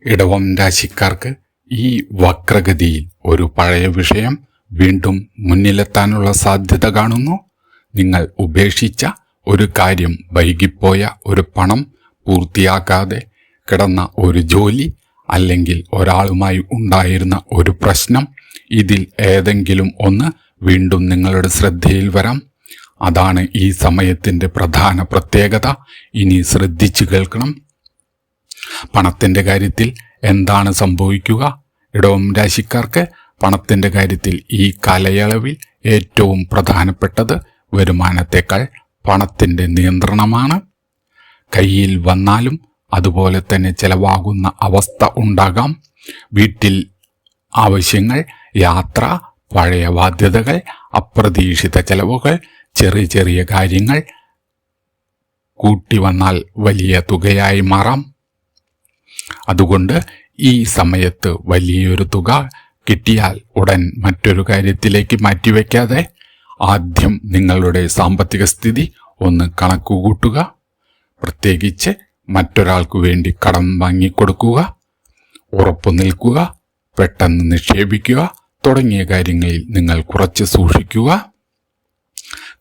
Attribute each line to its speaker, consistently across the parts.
Speaker 1: ഇടവം രാശിക്കാർക്ക് ഈ വക്രഗതിയിൽ ഒരു പഴയ വിഷയം വീണ്ടും മുന്നിലെത്താനുള്ള സാധ്യത കാണുന്നു. നിങ്ങൾ ഉപേക്ഷിച്ച ഒരു കാര്യം, വൈകിപ്പോയ ഒരു പണം, പൂർത്തിയാക്കാതെ കിടന്ന ഒരു ജോലി, അല്ലെങ്കിൽ ഒരാളുമായി ഉണ്ടായിരുന്ന ഒരു പ്രശ്നം, ഇതിൽ ഏതെങ്കിലും ഒന്ന് വീണ്ടും നിങ്ങളുടെ ശ്രദ്ധയിൽ വരാം. അതാണ് ഈ സമയത്തിന്റെ പ്രധാന പ്രത്യേകത. ഇനി ശ്രദ്ധിച്ചു കേൾക്കണം. പണത്തിന്റെ കാര്യത്തിൽ എന്താണ് സംഭവിക്കുക? ഇടവം രാശിക്കാർക്ക് പണത്തിന്റെ കാര്യത്തിൽ ഈ കാലയളവിൽ ഏറ്റവും പ്രധാനപ്പെട്ടത് വരുമാനത്തെക്കാൾ പണത്തിന്റെ നിയന്ത്രണമാണ്. കയ്യിൽ വന്നാലും അതുപോലെ തന്നെ ചെലവാകുന്ന അവസ്ഥ ഉണ്ടാകാം. വീട്ടിൽ ആവശ്യങ്ങൾ, യാത്ര, പഴയ ബാധ്യതകൾ, അപ്രതീക്ഷിത ചെലവുകൾ, ചെറിയ ചെറിയ കാര്യങ്ങൾ കൂട്ടി വന്നാൽ വലിയ തുകയായി മാറാം. അതുകൊണ്ട് ഈ സമയത്ത് വലിയൊരു തുക കിട്ടിയാൽ ഉടൻ മറ്റൊരു കാര്യത്തിലേക്ക് മാറ്റിവെക്കാതെ ആദ്യം നിങ്ങളുടെ സാമ്പത്തിക സ്ഥിതി ഒന്ന് കണക്കുകൂട്ടുക. പ്രത്യേകിച്ച് മറ്റൊരാൾക്ക് വേണ്ടി കടം വാങ്ങിക്കൊടുക്കുക, ഉറപ്പു നിൽക്കുക, പെട്ടെന്ന് നിക്ഷേപിക്കുക തുടങ്ങിയ കാര്യങ്ങളിൽ നിങ്ങൾ കുറച്ച് സൂക്ഷിക്കുക.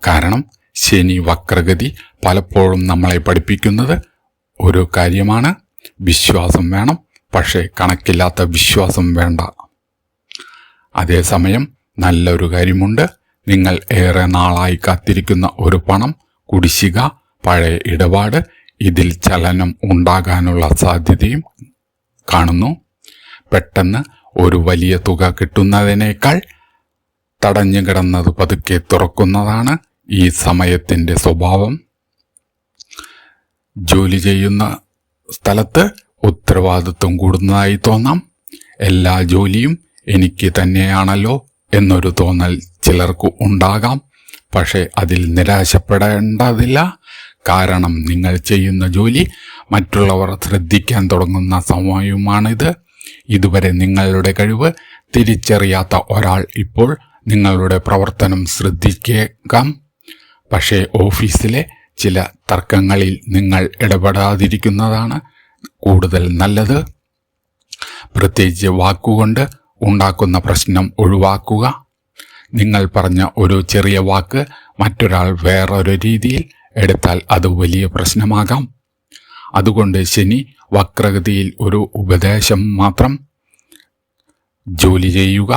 Speaker 1: കാരണം ശനി വക്രഗതി പലപ്പോഴും നമ്മളെ പഠിപ്പിക്കുന്നത് ഒരു കാര്യമാണ്: വിശ്വാസം വേണം, പക്ഷേ കണക്കില്ലാത്ത വിശ്വാസം വേണ്ട. അതേസമയം നല്ലൊരു കാര്യമുണ്ട്. നിങ്ങൾ ഏറെ നാളായി കാത്തിരിക്കുന്ന ഒരു പണം, കുടിശ്ശിക, പഴയ ഇടപാട്, ഇതിൽ ചലനം ഉണ്ടാകാനുള്ള സാധ്യതയും കാണുന്നു. പെട്ടെന്ന് ഒരു വലിയ തുക കിട്ടുന്നതിനേക്കാൾ തടഞ്ഞു കിടന്നത് പതുക്കെ തുറക്കുന്നതാണ് ഈ സമയത്തിന്റെ സ്വഭാവം. ജോലി ചെയ്യുന്ന സ്ഥലത്ത് ഉത്തരവാദിത്വം കൂടുന്നതായി തോന്നാം. എല്ലാ ജോലിയും എനിക്ക് തന്നെയാണല്ലോ എന്നൊരു തോന്നൽ ചിലർക്ക് ഉണ്ടാകാം. പക്ഷെ അതിൽ നിരാശപ്പെടേണ്ടതില്ല. കാരണം നിങ്ങൾ ചെയ്യുന്ന ജോലി മറ്റുള്ളവർ ശ്രദ്ധിക്കാൻ തുടങ്ങുന്ന സമയമാണിത്. ഇതുവരെ നിങ്ങളുടെ കഴിവ് തിരിച്ചറിയാത്ത ഒരാൾ ഇപ്പോൾ നിങ്ങളുടെ പ്രവർത്തനം ശ്രദ്ധിച്ചേക്കാം. പക്ഷേ ഓഫീസിലെ ചില തർക്കങ്ങളിൽ നിങ്ങൾ ഇടപെടാതിരിക്കുന്നതാണ് കൂടുതൽ നല്ലത്. പ്രത്യേകിച്ച് വാക്കുകൊണ്ട് ഉണ്ടാക്കുന്ന പ്രശ്നം ഒഴിവാക്കുക. നിങ്ങൾ പറഞ്ഞ ഒരു ചെറിയ വാക്ക് മറ്റൊരാൾ വേറൊരു രീതിയിൽ എടുത്താൽ അത് വലിയ പ്രശ്നമാകാം. അതുകൊണ്ട് ശനി വക്രഗതിയിൽ ഒരു ഉപദേശം മാത്രം: ജോലി ചെയ്യുക,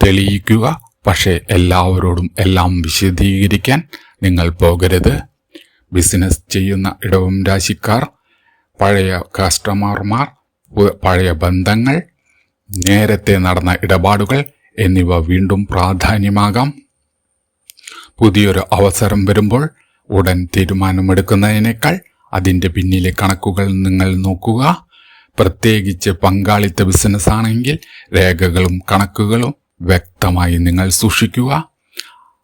Speaker 1: തെളിയിക്കുക, പക്ഷേ എല്ലാവരോടും എല്ലാം വിശദീകരിക്കാൻ നിങ്ങൾ പോകരുത്. ബിസിനസ് ചെയ്യുന്ന ഇടവം രാശിക്കാർ, പഴയ കസ്റ്റമർമാർ, പഴയ ബന്ധങ്ങൾ, നേരത്തെ നടന്ന ഇടപാടുകൾ എന്നിവ വീണ്ടും പ്രാധാന്യമാകാം. പുതിയൊരു അവസരം വരുമ്പോൾ ഉടൻ തീരുമാനമെടുക്കുന്നതിനേക്കാൾ അതിൻ്റെ പിന്നിലെ കണക്കുകൾ നിങ്ങൾ നോക്കുക. പ്രത്യേകിച്ച് പങ്കാളിത്ത ബിസിനസ് ആണെങ്കിൽ രേഖകളും കണക്കുകളും വ്യക്തമായി നിങ്ങൾ സൂക്ഷിക്കുക.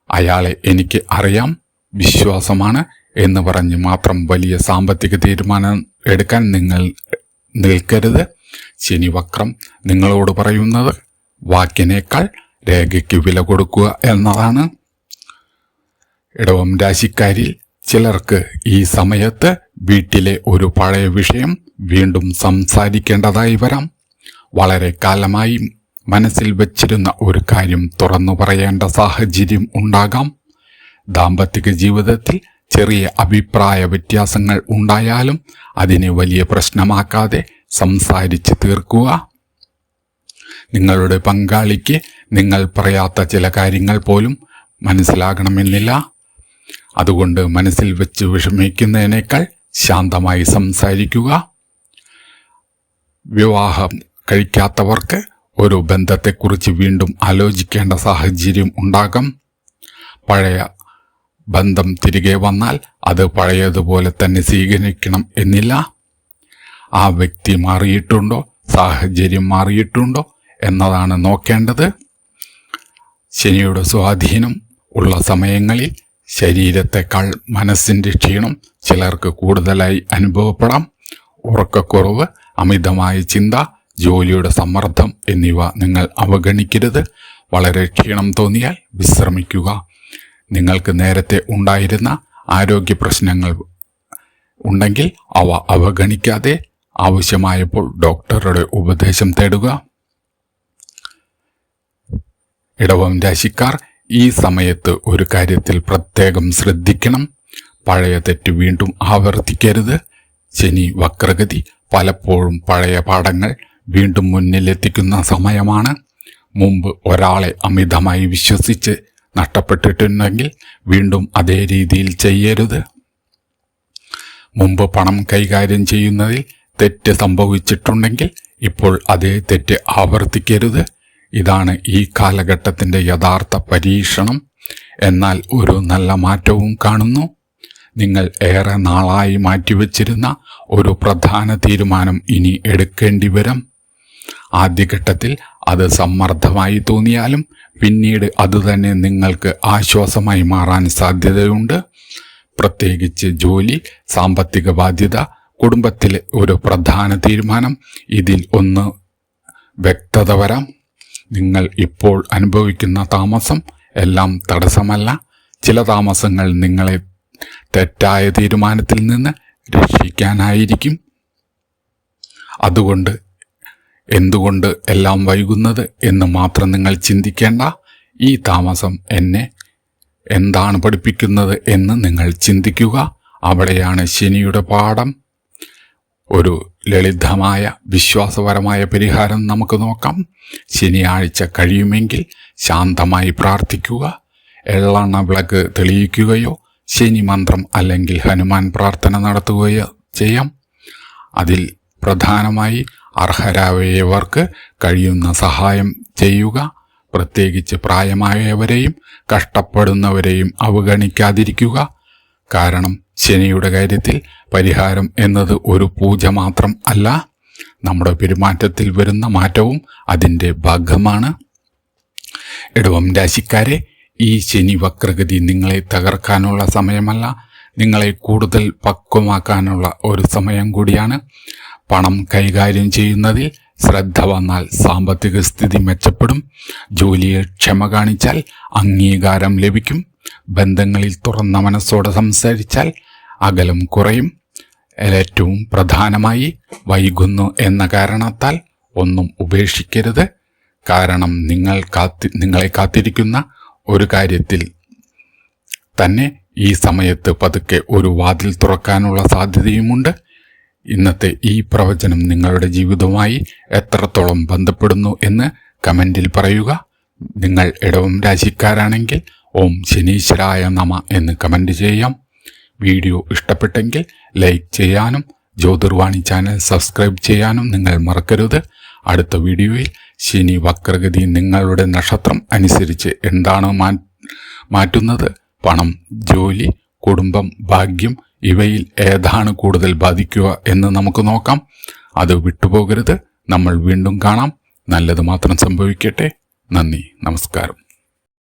Speaker 1: അയാളെ എനിക്ക് അറിയാം, വിശ്വാസമാണ് എന്ന് പറഞ്ഞ് മാത്രം വലിയ സാമ്പത്തിക തീരുമാനം എടുക്കാൻ നിങ്ങൾ നിൽക്കരുത്. ശനിവക്രം നിങ്ങളോട് പറയുന്നത് വാക്കിനേക്കാൾ രേഖയ്ക്ക് വില കൊടുക്കുക എന്നതാണ്. ഇടവം രാശിക്കാരിൽ ചിലർക്ക് ഈ സമയത്ത് വീട്ടിലെ ഒരു പഴയ വിഷയം വീണ്ടും സംസാരിക്കേണ്ടതായി വരാം. വളരെ കാലമായി മനസ്സിൽ വച്ചിരുന്ന ഒരു കാര്യം തുറന്നു പറയേണ്ട സാഹചര്യം ഉണ്ടാകാം. ദാമ്പത്തിക ജീവിതത്തിൽ ചെറിയ അഭിപ്രായ വ്യത്യാസങ്ങൾ ഉണ്ടായാലും അതിനെ വലിയ പ്രശ്നമാക്കാതെ സംസാരിച്ച് തീർക്കുക. നിങ്ങളുടെ പങ്കാളിക്ക് നിങ്ങൾ പറയാത്ത ചില കാര്യങ്ങൾ പോലും മനസ്സിലാകണമെന്നില്ല. അതുകൊണ്ട് മനസ്സിൽ വെച്ച് വിഷമിക്കുന്നതിനേക്കാൾ ശാന്തമായി സംസാരിക്കുക. വിവാഹം കഴിക്കാത്തവർക്ക് ഒരു ബന്ധത്തെക്കുറിച്ച് വീണ്ടും ആലോചിക്കേണ്ട സാഹചര്യം ഉണ്ടാകാം. പഴയ ബന്ധം തിരികെ വന്നാൽ അത് പഴയതുപോലെ തന്നെ സ്വീകരിക്കണം എന്നില്ല. ആ വ്യക്തി മാറിയിട്ടുണ്ടോ, സാഹചര്യം മാറിയിട്ടുണ്ടോ എന്നതാണ് നോക്കേണ്ടത്. ശനിയുടെ സ്വാധീനം ഉള്ള സമയങ്ങളിൽ ശരീരത്തെക്കാൾ മനസ്സിൻ്റെ ക്ഷീണം ചിലർക്ക് കൂടുതലായി അനുഭവപ്പെടാം. ഉറക്കക്കുറവ്, അമിതമായ ചിന്ത, ജോലിയുടെ സമ്മർദ്ദം എന്നിവ നിങ്ങൾ അവഗണിക്കരുത്. വളരെ ക്ഷീണം തോന്നിയാൽ വിശ്രമിക്കുക. നിങ്ങൾക്ക് നേരത്തെ ഉണ്ടായിരുന്ന ആരോഗ്യ പ്രശ്നങ്ങൾ ഉണ്ടെങ്കിൽ അവ അവഗണിക്കാതെ ആവശ്യമായപ്പോൾ ഡോക്ടറുടെ ഉപദേശം തേടുക. ഇടവം രാശിക്കാർ ഈ സമയത്ത് ഒരു കാര്യത്തിൽ പ്രത്യേകം ശ്രദ്ധിക്കണം. പഴയ തെറ്റ് വീണ്ടും ആവർത്തിക്കരുത്. ശനി വക്രഗതി പലപ്പോഴും പഴയ പാഠങ്ങൾ വീണ്ടും മുന്നിലെത്തിക്കുന്ന സമയമാണ്. മുമ്പ് ഒരാളെ അമിതമായി വിശ്വസിച്ച് നഷ്ടപ്പെട്ടിട്ടുണ്ടെങ്കിൽ വീണ്ടും അതേ രീതിയിൽ ചെയ്യരുത്. മുമ്പ് പണം കൈകാര്യം ചെയ്യുന്നതിൽ തെറ്റ് സംഭവിച്ചിട്ടുണ്ടെങ്കിൽ ഇപ്പോൾ അതേ തെറ്റ് ആവർത്തിക്കരുത്. ഇതാണ് ഈ കാലഘട്ടത്തിൻ്റെ യഥാർത്ഥ പരീക്ഷണം. എന്നാൽ ഒരു നല്ല മാറ്റവും കാണുന്നു. നിങ്ങൾ ഏറെ നാളായി മാറ്റിവെച്ചിരുന്ന ഒരു പ്രധാന തീരുമാനം ഇനി എടുക്കേണ്ടി വരും. ആദ്യഘട്ടത്തിൽ അത് സമ്മർദ്ദമായി തോന്നിയാലും പിന്നീട് അതുതന്നെ നിങ്ങൾക്ക് ആശ്വാസമായി മാറാൻ സാധ്യതയുണ്ട്. പ്രത്യേകിച്ച് ജോലി, സാമ്പത്തിക ബാധ്യത, കുടുംബത്തിലെ ഒരു പ്രധാന തീരുമാനം, ഇതിൽ ഒന്ന് വ്യക്തത വരാം. നിങ്ങൾ ഇപ്പോൾ അനുഭവിക്കുന്ന താമസം എല്ലാം തടസ്സമല്ല. ചില താമസങ്ങൾ നിങ്ങളെ തെറ്റായ തീരുമാനത്തിൽ നിന്ന് രക്ഷിക്കാനായിരിക്കും. അതുകൊണ്ട് എന്തുകൊണ്ട് എല്ലാം വൈകുന്നത് എന്ന് മാത്രം നിങ്ങൾ ചിന്തിക്കേണ്ട. ഈ താമസം എന്നെ എന്താണ് പഠിപ്പിക്കുന്നത് എന്ന് നിങ്ങൾ ചിന്തിക്കുക. അവിടെയാണ് ശനിയുടെ പാഠം. ഒരു ലളിതമായ വിശ്വാസപരമായ പരിഹാരം നമുക്ക് നോക്കാം. ശനിയാഴ്ച കഴിയുമെങ്കിൽ ശാന്തമായി പ്രാർത്ഥിക്കുക. എള്ളെണ്ണ വിളക്ക് തെളിയിക്കുകയോ ശനി മന്ത്രം അല്ലെങ്കിൽ ഹനുമാൻ പ്രാർത്ഥന നടത്തുകയോ ചെയ്യാം. അതിൽ പ്രധാനമായി അർഹരായവർക്ക് കഴിയുന്ന സഹായം ചെയ്യുക. പ്രത്യേകിച്ച് പ്രായമായവരെയും കഷ്ടപ്പെടുന്നവരെയും അവഗണിക്കാതിരിക്കുക. കാരണം ശനിയുടെ കാര്യത്തിൽ പരിഹാരം എന്നത് ഒരു പൂജ മാത്രം അല്ല, നമ്മുടെ പെരുമാറ്റത്തിൽ വരുന്ന മാറ്റവും അതിൻ്റെ ഭാഗമാണ്. ഇടവം രാശിക്കാരെ, ഈ ശനി വക്രഗതി നിങ്ങളെ തകർക്കാനുള്ള സമയമല്ല, നിങ്ങളെ കൂടുതൽ പക്വമാക്കാനുള്ള ഒരു സമയം കൂടിയാണ്. പണം കൈകാര്യം ചെയ്യുന്നതിൽ ശ്രദ്ധ വന്നാൽ സാമ്പത്തിക സ്ഥിതി മെച്ചപ്പെടും. ജോലിയെ ക്ഷമ കാണിച്ചാൽ അംഗീകാരം ലഭിക്കും. ബന്ധങ്ങളിൽ തുറന്ന മനസ്സോടെ സംസാരിച്ചാൽ അകലം കുറയും. ഏറ്റവും പ്രധാനമായി വൈകുന്നു എന്ന കാരണത്താൽ ഒന്നും ഉപേക്ഷിക്കരുത്. കാരണം നിങ്ങളെ കാത്തിരിക്കുന്ന ഒരു കാര്യത്തിൽ തന്നെ ഈ സമയത്ത് പതുക്കെ ഒരു വാതിൽ തുറക്കാനുള്ള സാധ്യതയുമുണ്ട്. ഇന്നത്തെ ഈ പ്രവചനം നിങ്ങളുടെ ജീവിതവുമായി എത്രത്തോളം ബന്ധപ്പെടുന്നു എന്ന് കമൻറ്റിൽ പറയുക. നിങ്ങൾ ഇടവം രാശിക്കാരാണെങ്കിൽ ഓം ശനീശ്വരായ നമ എന്ന് കമൻറ്റ് ചെയ്യാം. വീഡിയോ ഇഷ്ടപ്പെട്ടെങ്കിൽ ലൈക്ക് ചെയ്യാനും ജ്യോതിർവാണി ചാനൽ സബ്സ്ക്രൈബ് ചെയ്യാനും നിങ്ങൾ മറക്കരുത്. അടുത്ത വീഡിയോയിൽ ശനി വക്രഗതി നിങ്ങളുടെ നക്ഷത്രം അനുസരിച്ച് എന്താണ് മാറ്റുന്നത്, പണം, ജോലി, കുടുംബം, ഭാഗ്യം ഇവയിൽ ഏതാണ് കൂടുതൽ ബാധിക്കുക എന്ന് നമുക്ക് നോക്കാം. അത് വിട്ടുപോകരുത്. നമ്മൾ വീണ്ടും കാണാം. നല്ലത് മാത്രം സംഭവിക്കട്ടെ. നന്ദി, നമസ്കാരം.